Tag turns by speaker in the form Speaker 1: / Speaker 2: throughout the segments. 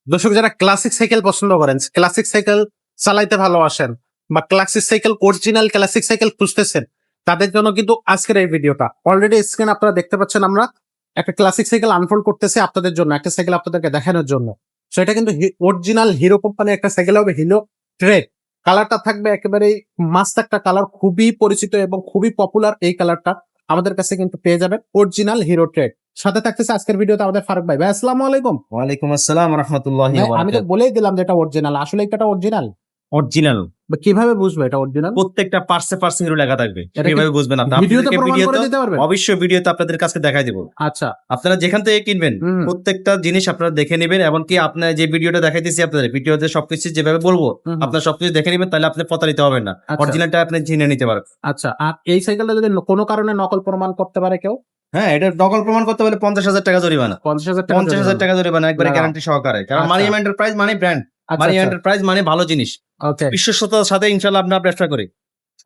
Speaker 1: দর্শক যারা classic cycle পছন্দ করেন, ক্লাসিক সাইকেল চালাইতে ভালোবাসেন বা classic cycle original classic cycle খুঁজতেছেন, তাদের জন্য কিন্তু আজকের এই ভিডিওটা। অলরেডি স্ক্রিন আপনারা দেখতে পাচ্ছেন, আমরা একটা ক্লাসিক সাইকেল আনফোল্ড করতেছি আপনাদের জন্য, একটা সাইকেল আপনাদেরকে দেখানোর জন্য। সো এটা কিন্তু অরিজিনাল হিরো কোম্পানির একটা সাইকেল হবে, হিরো ট্রেড। কালারটা থাকবে একেবারে মাস্ট একটা কালার, খুবই পরিচিত এবং খুবই পপুলার এই কালারটা আমাদের কাছে কিন্তু পেয়ে যাবেন, অরিজিনাল হিরো ট্রেড। সাথে থাকতেছে আজকের ভিডিওতে আমাদের ফারুক ভাই। ভাই আসসালামু আলাইকুম।
Speaker 2: ওয়ালাইকুম আসসালাম রাহমাতুল্লাহি ওয়া
Speaker 1: আমি তো
Speaker 2: বারাকাতুহু।
Speaker 1: বলেই দিলাম যে এটা অরিজিনাল, আসলে এটা অরিজিনাল।
Speaker 2: অরিজিনাল
Speaker 1: কিভাবে বুঝবো এটা অরিজিনাল?
Speaker 2: প্রত্যেকটা পার্টসে হিরো লেখা থাকবে।
Speaker 1: এটা কি
Speaker 2: কিভাবে বুঝবেন আপনি?
Speaker 1: ভিডিওতে
Speaker 2: আপনাদেরকে
Speaker 1: প্রমাণ করে
Speaker 2: ভিডিওতে
Speaker 1: দিতে পারবেন?
Speaker 2: অবশ্যই ভিডিওতে আপনাদের কাছে দেখাই দেব।
Speaker 1: আচ্ছা,
Speaker 2: আপনারা যেখান থেকে কিনবেন
Speaker 1: হুম।
Speaker 2: প্রত্যেকটা জিনিস আপনারা দেখে নেবেন, এমনকি আপনার যে ভিডিওটা দেখাইতেছি আপনাদের ভিডিওতে সবকিছু যেভাবে বলবো
Speaker 1: হুম।
Speaker 2: আপনারা সবকিছু দেখে নেবেন, তাহলে আপনি প্রতারিত হবেন না।
Speaker 1: আচ্ছা।
Speaker 2: অরিজিনালটা আপনি চিনে নিতে পারবেন।
Speaker 1: আচ্ছা, আর এই সাইকেলটা যদি কোনো কারণে নকল প্রমাণ করতে পারে কেউ?
Speaker 2: হ্যাঁ, এটা নকল প্রমাণ করতে হলে 50,000 টাকা জরিমানা।
Speaker 1: 50,000
Speaker 2: টাকা জরিমানা একবারে
Speaker 1: লাগাও।
Speaker 2: গ্যারান্টি সহকারে। কারণ
Speaker 1: আচ্ছা।
Speaker 2: মারিয়াম এন্টারপ্রাইজ মানে ব্র্যান্ড,
Speaker 1: আচ্ছা,
Speaker 2: মারিয়াম
Speaker 1: আচ্ছা।
Speaker 2: এন্টারপ্রাইজ মানে ভালো জিনিস।
Speaker 1: ওকে,
Speaker 2: বিশ্বস্ততার সাথে ইনশাল্লাহ আমরা ব্যবসা করি।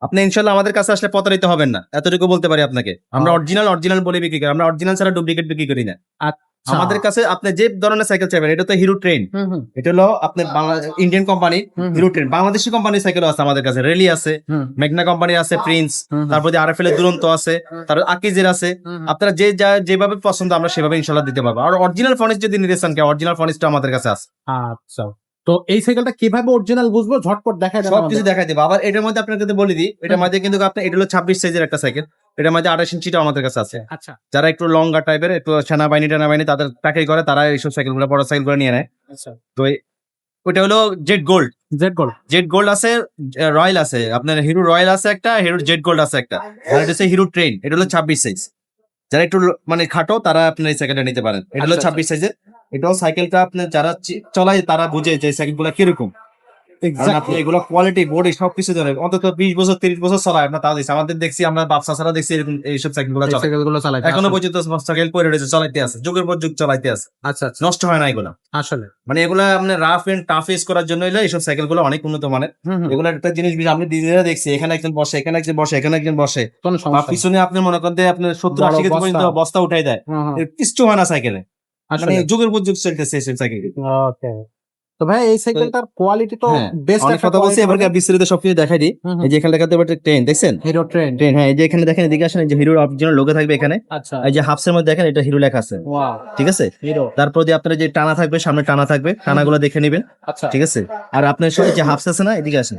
Speaker 2: আপনি ইনশাল্লাহ আমাদের কাছে আসলে প্রতারিত হবেন না, এতটুকু বলতে পারি আপনাকে। আমরা অরিজিনাল বলে বিক্রি করি, আমরা অরিজিনাল ছাড়া ডুপ্লিকেট বিক্রি করি না।
Speaker 1: আচ্ছা।
Speaker 2: আমাদের কাছে আপনি যে ধরনের সাইকেল চাইবেন, এটা তো হিরো ট্রেন,
Speaker 1: হুম, হুম,
Speaker 2: এটা হলো আপনার ইন্ডিয়ান কোম্পানি
Speaker 1: হুম,
Speaker 2: হিরো ট্রেন। বাংলাদেশি কোম্পানির সাইকেল আছে আমাদের কাছে, রেলি আছে,
Speaker 1: হুম,
Speaker 2: মেঘনা কোম্পানি আছে, প্রিন্স,
Speaker 1: হুম,
Speaker 2: তারপর আরএফএল এর দুরন্ত আছে, তারপর আকিজের আছে।
Speaker 1: হুম।
Speaker 2: আপনারা যেভাবে পছন্দ আমরা সেভাবে ইনশাল্লাহ দিতে পারবো। আর অরিজিনাল ফর্নিস যদি নিতে চান, অরিজিনাল ফর্নিসটা আমাদের কাছে আছে।
Speaker 1: আচ্ছা, তো এই সাইকেলটা কিভাবে অরিজিনাল বুঝবো? ঝটপট দেখাই দেন
Speaker 2: সবকিছু
Speaker 1: আমাদের।
Speaker 2: দেখাই দেবো। আবার এটার মধ্যে আপনাকে বলে দিই, এটার মধ্যে কিন্তু আপনার এটা হলো 26 সাইজের একটা সাইকেল, এটার মধ্যে 28 ইঞ্চিটা আমাদের কাছে আছে।
Speaker 1: আচ্ছা,
Speaker 2: যারা একটু লঙ্গা টাইপের, একটু সেনাবাহিনী তাদের চাকরি করে, তারা এইসব সাইকেল গুলো, বড় সাইকেল গুলো নিয়ে নেয়।
Speaker 1: আচ্ছা।
Speaker 2: তো ওটা হলো জেড গোল্ড।
Speaker 1: জেড গোল্ড
Speaker 2: আছে, রয়্যাল আছে, আপনার হিরো রয়্যাল আছে একটা, হিরো জেড গোল্ড আছে একটা, আর এটা হচ্ছে হিরো ট্রেন। এটা হলো 26 সাইজ। যারা একটু মানে খাটো, তারা আপনার এই সাইকেলটা নিতে পারেন। এটা হলো
Speaker 1: আচ্ছা,
Speaker 2: 26 সাইজের। এটাও সাইকেলটা আপনার যারা চলায় তারা বুঝে যে সাইকেল গুলা কিরকম। কারণ আপনি এগুলো কোয়ালিটি বডি সবকিছু জানেন, অন্তত 20 বছর 30 বছর চলায় আপনার, তাও দিচ্ছে আমাদের দেখছি, আমরা বাপসা ছাড়া দেখছি এরকম এইসব সাইকেল গুলো চলে।
Speaker 1: সাইকেলগুলো চালাইতে
Speaker 2: এখনো পর্যন্ত সাইকেল পরে রয়েছে, চলাইতে আছে, যুগের পর যুগ চলাইতে আছে,
Speaker 1: আচ্ছা, আচ্ছা।
Speaker 2: নষ্ট হয় না এগুলো।
Speaker 1: আসলে
Speaker 2: মানে এগুলা আপনার রাফ এন্ড টাফ ইউজ করার জন্য হলো এইসব সাইকেল গুলো অনেক উন্নত মানের।
Speaker 1: হুম, হুম।
Speaker 2: এগুলো একটা জিনিস আমি দিদিরা দেখছি, এখানে একজন বসে, এখানে একজন বসে, এখানে একজন বসে,
Speaker 1: কোনো
Speaker 2: বা
Speaker 1: সমস্যা নেই।
Speaker 2: পিছনে আপনি মনে করেন আপনার 70-80 কেজি
Speaker 1: বড়
Speaker 2: পর্যন্ত বস্তা উঠাই দেয়,
Speaker 1: হুম, হুম।
Speaker 2: কিচ্ছু হয় না সাইকেলে। মানে
Speaker 1: আসলে
Speaker 2: যুগের পর যুগ চলতেছে এইসব সাইকেল।
Speaker 1: ওকে। তো ভাই এই সাইকেলটার কোয়ালিটি তো
Speaker 2: হ্যাঁ,
Speaker 1: বেস্ট
Speaker 2: অনেক
Speaker 1: একটা
Speaker 2: কথা বলছি, এবার বিস্তারিত সবকিছু দেখাই দিই।
Speaker 1: হুম, হুম।
Speaker 2: এই যে এখানে দেখাতে পারতে ট্রেন দেখছেন,
Speaker 1: হিরো ট্রেন।
Speaker 2: ট্রেন। হ্যাঁ, এই যে এখানে দেখেন, এদিকে আসেন, এই যে হিরোর অরিজিনাল লোগো থাকবে এখানে।
Speaker 1: আচ্ছা,
Speaker 2: এই যে হাফসের মধ্যে দেখেন, এটা হিরো লেখা আছে,
Speaker 1: ওয়াও,
Speaker 2: ঠিক আছে।
Speaker 1: হিরো।
Speaker 2: তারপর যে আপনার যে টানা থাকবে, সামনে টানা থাকবে, টানাগুলো দেখে নেবেন,
Speaker 1: আচ্ছা,
Speaker 2: ঠিক আছে। আর আপনার সাথে যে হাফস আছে না, এদিকে আসেন,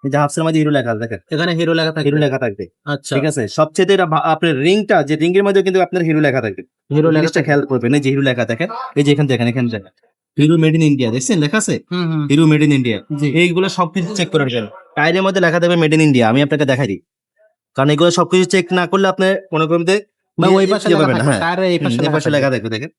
Speaker 2: এই যে হাফসের মধ্যে হিরো লেখা আছে দেখেন,
Speaker 1: এখানে হিরো লেখা থাকে।
Speaker 2: হিরো লেখা থাকবে,
Speaker 1: আচ্ছা,
Speaker 2: ঠিক আছে। সবচেয়ে এটা আপনার রিংটা, যে রিং এর মধ্যে কিন্তু আপনার হিরো লেখা থাকবে,
Speaker 1: হিরো লেখা
Speaker 2: জিনিসটা
Speaker 1: থাকে।
Speaker 2: খেয়াল করবেন। এই যে হিরো লেখা দেখেন, এই যে এখানে দেখেন, এখানে দেখেন হিরো মেড ইন ইন্ডিয়া, দেখছেন লেখা আছে
Speaker 1: হুম, হুম।
Speaker 2: Hero made in India.
Speaker 1: জি।
Speaker 2: এইগুলো সবকিছু চেক করে রাখবেন। টায়ারের মধ্যে লেখা থাকবে মেড ইন ইন্ডিয়া, আমি আপনাকে দেখাই দিই। কারণ এগুলো সবকিছু চেক না করলে আপনি কোনো কমতে
Speaker 1: বা ওই পাশে লেখা থাকবে,
Speaker 2: হ্যাঁ,
Speaker 1: টায়ারের এই পাশে
Speaker 2: এই পাশে লেখা থাকবে দেখেন,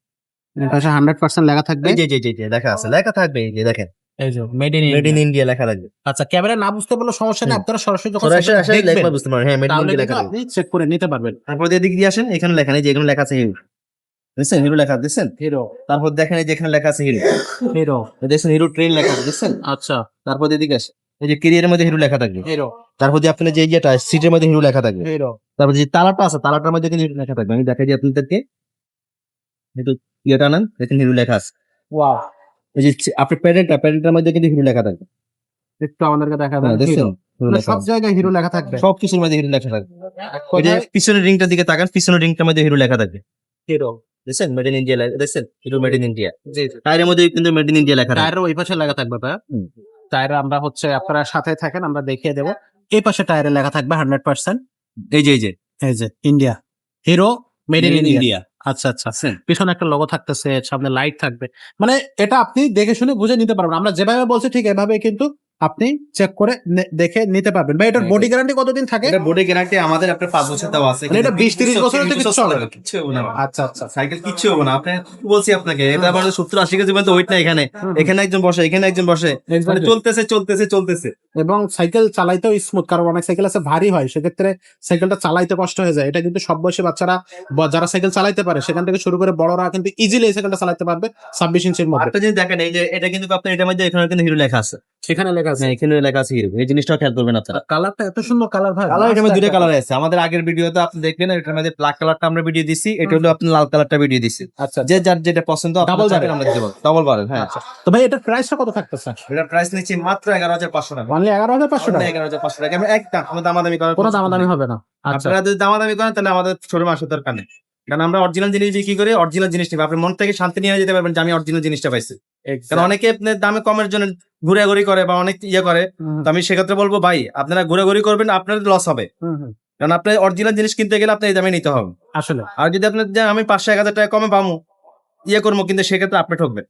Speaker 1: এই পাশে 100% লেখা থাকবে।
Speaker 2: এই যে লেখা আছে, লেখা থাকবে, এই যে দেখেন
Speaker 1: এই যে made in
Speaker 2: made in
Speaker 1: India.
Speaker 2: India লেখা থাকবে।
Speaker 1: আচ্ছা, ক্যামেরা না বুঝতে পারলে সমস্যা নেই,
Speaker 2: হুম।
Speaker 1: আপনারা সরাসরি যখন
Speaker 2: সরাসরি
Speaker 1: সাইকেল
Speaker 2: আসলে
Speaker 1: দেখবেন
Speaker 2: লেখা বুঝতে পারবেন, হ্যাঁ মেড ইন
Speaker 1: তাহলে
Speaker 2: ইন্ডিয়া
Speaker 1: কিন্তু
Speaker 2: লেখা থাকবে।
Speaker 1: আপনি চেক করে নিতে পারবেন।
Speaker 2: তারপর এদিক দিয়ে আসেন, এখানে লেখা নেই যে এখানে লেখা আছে হিরো, দেখছেন হিরো লেখা দেখছেন।
Speaker 1: হিরো,
Speaker 2: তারপর দেখেন এই যে এখানে লেখা আছে হিরো,
Speaker 1: হিরো।
Speaker 2: দেখছেন হিরো ট্রেন লেখা আছে, দেখছেন।
Speaker 1: আচ্ছা,
Speaker 2: তারপর এদিকে আসে, এই যে ক্যারিয়ারের মধ্যে হিরো লেখা থাকবে।
Speaker 1: হিরো,
Speaker 2: তারপর যে আপনার যে ইয়েটা সিটের মধ্যে হিরো লেখা থাকবে।
Speaker 1: হিরো।
Speaker 2: তারপর যে তালাটা আছে, তালাটার মধ্যে কিন্তু হিরো লেখা থাকবে। আমি দেখাই দিই আপনাদেরকে, একটু ইয়েটা নেন, দেখেন হিরো লেখা আছে।
Speaker 1: ওয়াও,
Speaker 2: এই যে আপনার প্যাডেলটার মধ্যে কিন্তু হিরো লেখা থাকবে,
Speaker 1: একটু আমাদেরকে দেখাবেন।
Speaker 2: হ্যাঁ দেখছেন
Speaker 1: হিরো,
Speaker 2: হিরো
Speaker 1: মানে
Speaker 2: লেখা
Speaker 1: সব
Speaker 2: আছে।
Speaker 1: জায়গায় হিরো লেখা থাকবে।
Speaker 2: সবকিছুর মধ্যে হিরো লেখা থাকবে। এই যে
Speaker 1: কোথায়?
Speaker 2: পিছনের রিংটার দিকে তাকান, পিছনের রিংটার মধ্যে হিরো লেখা থাকবে,
Speaker 1: হিরো।
Speaker 2: দেখছেন মেড ইন ইন্ডিয়া, দেখছেন হিরো মেড ইন ইন্ডিয়া।
Speaker 1: জি, জি।
Speaker 2: টায়ারের মধ্যে কিন্তু মেড ইন ইন্ডিয়া লেখা থাকবে।
Speaker 1: টায়ারের ওই পাশে লেখা থাকবে ভাই।
Speaker 2: হুম।
Speaker 1: টায়ারে আমরা আপনারা সাথে থাকেন, আমরা দেখিয়ে দেব। এই পাশে টায়ারে লেখা থাকবে 100%।
Speaker 2: এই যে
Speaker 1: এই যে India, hero made in
Speaker 2: Made in
Speaker 1: India.
Speaker 2: India।
Speaker 1: আচ্ছা, আচ্ছা।
Speaker 2: আছেন।
Speaker 1: পিছনে একটা লোগো থাকতেছে, সামনে লাইট থাকবে। মানে এটা আপনি দেখে শুনে বুঝে নিতে পারবেন। আমরা যেভাবে বলছি ঠিক এভাবে কিন্তু আপনি চেক করে দেখে নিতে পারবেন। ভাই এটার
Speaker 2: হ্যাঁ,
Speaker 1: বডি গ্যারান্টি কতদিন থাকে?
Speaker 2: এটা বডি গ্যারান্টি আমাদের আপনার 5 বছর দেওয়া আছে।
Speaker 1: মানে এটা 20-30 বছরের তো কিচ্ছু হবে না।
Speaker 2: কিচ্ছু হবে না।
Speaker 1: আচ্ছা, আচ্ছা।
Speaker 2: সাইকেল কিচ্ছু হবে না। আপনি কি বলছি আপনাকে, এটা আবার 70-80 কেজি পর্যন্ত ওয়েট না এখানে। এখানে একজন বসে, এখানে একজন বসে, মানে
Speaker 1: Exactly.
Speaker 2: চলতেছে।
Speaker 1: এবং সাইকেল চালাইতেও স্মুথ, কারণ অনেক সাইকেল আছে ভারী হয়, সেক্ষেত্রে সাইকেলটা চালাইতে কষ্ট হয়ে যায়। এটা কিন্তু সব বয়সী বাচ্চারা যারা সাইকেল চালাইতে পারে সেখান থেকে শুরু করে বড়রা কিন্তু ইজিলি এই সাইকেলটা চালাতে পারবে 26 ইঞ্চির মধ্যে।
Speaker 2: একটা জিনিস দেখেন, এই যে এটা কিন্তু আপনার এটার মধ্যে এখানে কিন্তু হিরো লেখা আছে।
Speaker 1: সেখানে লেখা আছে
Speaker 2: হ্যাঁ এখানে লেখা আছে হিরো, এই জিনিসটা খেয়াল করবেন আপনারা।
Speaker 1: কালারটা এত সুন্দর কালার ভাই
Speaker 2: কালার এখানে দুইটা কালার আছে, আমাদের আগের ভিডিওতে আপনি দেখবেন এটার মধ্যে ব্ল্যাক কালারটা আমরা ভিডিও দিছি, এটা হলো আপনি লাল কালারটা ভিডিও দিছি।
Speaker 1: আচ্ছা
Speaker 2: যে যার যেটা পছন্দ
Speaker 1: Double
Speaker 2: ডাবল
Speaker 1: barrel।
Speaker 2: আমরা দিব, ডাবল বারেল। হ্যাঁ
Speaker 1: আচ্ছা তো ভাই এটার প্রাইসটা কত থাকতেছে
Speaker 2: এটার প্রাইস নিচ্ছি মাত্র 11,500 টাকা।
Speaker 1: অনলি 11,500 টাকা
Speaker 2: 11,500 টাকা। আমরা একটা কোনো দামাদামি করার
Speaker 1: কোনো দামাদামি হবে না আচ্ছা
Speaker 2: আপনারা যদি দামাদামি করেন তাহলে আমাদের শোরুমে আসার দরকার নেই, কারণ আমরা অরিজিনাল জিনিস বিক্রি করে অরিজিনাল জিনিস নিবে, আপনি মন থেকে শান্তি নিয়ে যেতে পারবেন যে আমি অরিজিনাল জিনিসটা পাইছি। কারণ অনেকে আপনার দামে কমের জন্য ঘুরাঘুরি করে বা অনেক ইয়ে করে, তো আমি সেক্ষেত্রে বলবো ভাই আপনারা ঘুরাঘুরি করবেন, আপনার লস হবে। কারণ আপনি অরিজিনাল জিনিস কিনতে গেলে আপনি এই দামে নিতে হবে।
Speaker 1: আসলে
Speaker 2: আর যদি আপনার যে আমি 500-1000 টাকা কমে পাবো ইয়ে করবো, কিন্তু সেক্ষেত্রে আপনি ঠকবেন,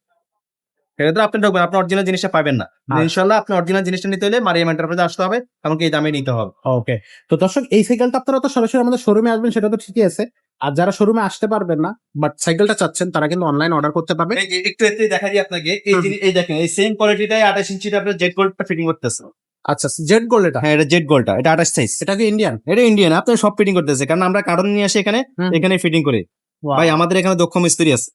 Speaker 2: সেক্ষেত্রে আপনি ঠকবেন, আপনি অরিজিনাল জিনিসটা পাবেন না। ইনশাল্লাহ আপনি অরিজিনাল জিনিসটা নিতে হলে মারিয়াম এন্টারপ্রাইজে আসতে হবে, এমনকি এই দামে নিতে হবে।
Speaker 1: ওকে তো দর্শক এই সাইকেলটা আপনারা তো সরাসরি আমাদের শোরুমে আসবেন সেটা তো ঠিকই আছে, আর যারা শোরুমে আসতে পারবেন না বাট সাইকেলটা চাচ্ছেন তারা কিন্তু অনলাইন অর্ডার করতে পারবে।
Speaker 2: এই যে একটু এতে দেখা দিই আপনাকে, এই জিনিস এই দেখেন এই সেম কোয়ালিটিটাই 28 ইঞ্চিটা আপনার জেড গোল্ডটা ফিটিং করতেছে।
Speaker 1: আচ্ছা জেড গোল্ড এটা
Speaker 2: হ্যাঁ এটা জেড গোল্ডটা, এটা 28 সাইজ।
Speaker 1: এটা কি ইন্ডিয়ান?
Speaker 2: এটা ইন্ডিয়ান, আপনি সব ফিটিং করতেছে, কারণ আমরা কার্টন নিয়ে আসি এখানে, এখানে ফিটিং করি। ভাই আমাদের এখানে দক্ষ মিস্ত্রি আছে,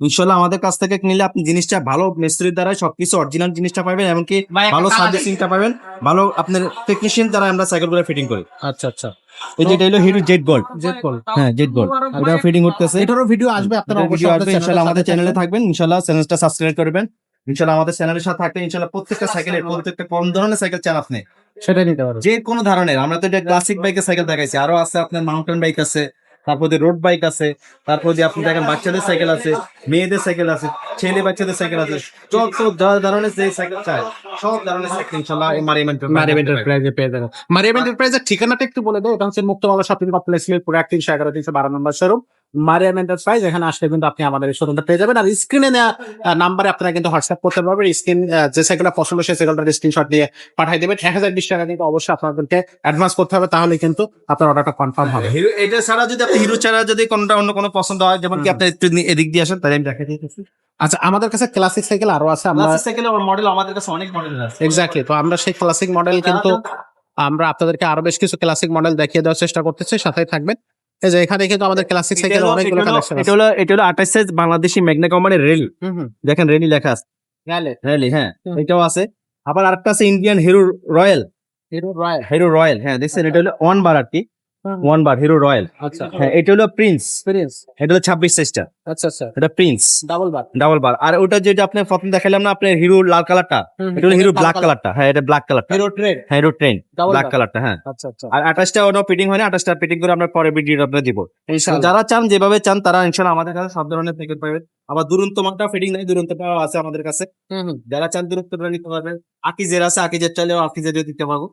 Speaker 2: ইনশাল্লাহ আমাদের কাছ থেকে নিলে আপনি জিনিসটা ভালো মিস্ত্রির দ্বারা সবকিছু অরিজিনাল জিনিসটা পাবেন, এমনকি ভালো সার্ভিসিংটা পাবেন, ভালো আপনার টেকনিশিয়ান দ্বারা আমরা সাইকেলগুলো ফিটিং করি।
Speaker 1: আচ্ছা আচ্ছা
Speaker 2: এই যে এটা হলো hero Z gold.
Speaker 1: Z gold
Speaker 2: হ্যাঁ জেড গোল্ড, এটা ফিটিং করতেছে।
Speaker 1: এটারও ভিডিও আসবে, আপনারা
Speaker 2: ভিডিও
Speaker 1: অবশ্যই
Speaker 2: আসবে ইনশাআল্লাহ, আমাদের চ্যানেলে থাকবেন, ইনশাআল্লাহ চ্যানেলটা সাবস্ক্রাইব করবেন, ইনশাআল্লাহ আমাদের চ্যানেলের সাথে থাকবেন, ইনশাআল্লাহ প্রত্যেকটা সাইকেলের প্রত্যেকটা কোন ধরনের সাইকেল চান আপনি
Speaker 1: সেটাই নিতে পারবেন।
Speaker 2: যে কোনো ধরনের, আমরা তো এটা ক্লাসিক বাইকের সাইকেল দেখাইছি, আরো আছে আপনার মাউন্টেন বাইক আছে, তারপর রোড বাইক আছে, তারপর দিয়ে আপনি দেখেন বাচ্চাদের সাইকেল আছে, মেয়েদের সাইকেল আছে, ছেলে বাচ্চাদের সাইকেল আছে, যত ধরনের যে সাইকেল চাই সব ধরনের সাইকেল ইনশাআল্লাহ এই মারিয়াম
Speaker 1: এন্টারপ্রাইজে পেয়ে যাবেন। মারিয়াম এন্টারপ্রাইজের ঠিকানাটা একটু বলে দাও। এটা হচ্ছে মুক্তবাজার শপিং কমপ্লেক্স পুরো 311-312 নম্বর শোরুম মারিয়াম এন্টারপ্রাইজ। এখানে আসলে কিন্তু আপনি আমাদের এই শোরুমটা পেয়ে যাবেন, আর স্ক্রিনে নেওয়া নাম্বারে আপনারা কিন্তু হোয়াটসঅ্যাপ করতে পারবেন। স্ক্রিন যে সাইকেলটা পছন্দ সেই সাইকেলটার স্ক্রিনশট দিয়ে পাঠিয়ে দেবেন। 1020 টাকা কিন্তু অবশ্যই আপনাদেরকে অ্যাডভান্স করতে হবে, তাহলে কিন্তু আপনার অর্ডারটা কনফার্ম হবে।
Speaker 2: হিরো এটা ছাড়া যদি আপনি হিরো ছাড়া যদি কোনটা অন্য কোনো পছন্দ হয়, যেমন কি আপনি একটু এদিক দিয়ে আসেন তাহলে আমি দেখাই দিতেছি।
Speaker 1: আচ্ছা আমাদের কাছে ক্লাসিক সাইকেল আরো আছে, আমরা
Speaker 2: ক্লাসিক সাইকেলের মডেল আমাদের কাছে অনেক মডেল আছে।
Speaker 1: এক্স্যাক্টলি, তো আমরা সেই ক্লাসিক মডেল কিন্তু আমরা আপনাদেরকে আরো বেশ কিছু ক্লাসিক মডেল দেখিয়ে দেওয়ার চেষ্টা করতেছি, সাথে থাকবেন। এই যে এখানে কিন্তু আমাদের ক্লাসিক সাইকেল অনেকগুলো কালেকশন আছে।
Speaker 2: এটা হলো 28 সাইজ বাংলাদেশি ম্যাগনা কোম্পানির রেল, দেখেন রেলি লেখা আছে, রেলি হ্যাঁ এটাও আছে। আবার আরেকটা আছে Indian hero royal, hero royal হ্যাঁ দেখছেন, এটা হলো 1 বার আর কি, 1 বার হিরো রয়্যাল।
Speaker 1: আচ্ছা
Speaker 2: হ্যাঁ এটা হলো প্রিন্স, এটা হলো 26 সাইজটা,
Speaker 1: আচ্ছা আচ্ছা
Speaker 2: এটা প্রিন্স ডাবল বার। আর ওটা যেটা আপনি প্রথম দেখালাম না আপনার হিরো লাল কালারটা, এটা হলো হিরো ব্ল্যাক কালারটা। হ্যাঁ এটা ব্ল্যাক কালারটা,
Speaker 1: হিরো ট্রেন
Speaker 2: হ্যাঁ hero train
Speaker 1: Double
Speaker 2: black
Speaker 1: bar।
Speaker 2: কালারটা। হ্যাঁ
Speaker 1: আচ্ছা আচ্ছা
Speaker 2: আর 28টা ওনো ফিটিং হয় না, 28টা ফিটিং করে আমরা পরে ভিডিও আপনাদের দিব।
Speaker 1: ইনশাআল্লাহ।
Speaker 2: যারা চান যেভাবে চান তারা ইনশাআল্লাহ আমাদের কাছে সব ধরনের সাইকেল পাবেন। আবার দুরন্ত মানটা ফিটিং নাই, দুরন্তটাও আছে আমাদের কাছে, যারা চান দুরন্তটা নিতে পারবেন। আকিজের আছে, আকিজের চাইলেও আকিজের দিতে পারবো।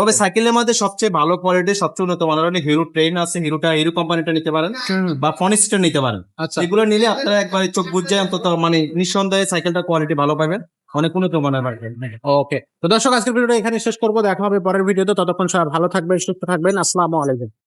Speaker 2: তবে সাইকেলের মধ্যে সবচেয়ে ভালো কোয়ালিটির সবচেয়ে উন্নত মানের হিরো ট্রেন আছে, হিরো কোম্পানিটা নিতে পারেন বা ফনিস্টার নিতে পারেন।
Speaker 1: আচ্ছা
Speaker 2: এগুলো নিলে আপনারা একবার চোখ বুঝে অন্তত মানে নিঃসন্দেহে সাইকেলটা কোয়ালিটি ভালো পাবেন, অনেক উন্নত মানের পাবেন।
Speaker 1: ওকে তো দর্শক আজকের ভিডিওটা এখানে শেষ করবো, দেখা হবে পরের ভিডিওতে। ততক্ষণ সবাই ভালো থাকবেন, সুস্থ থাকবেন। আসসালামু আলাইকুম।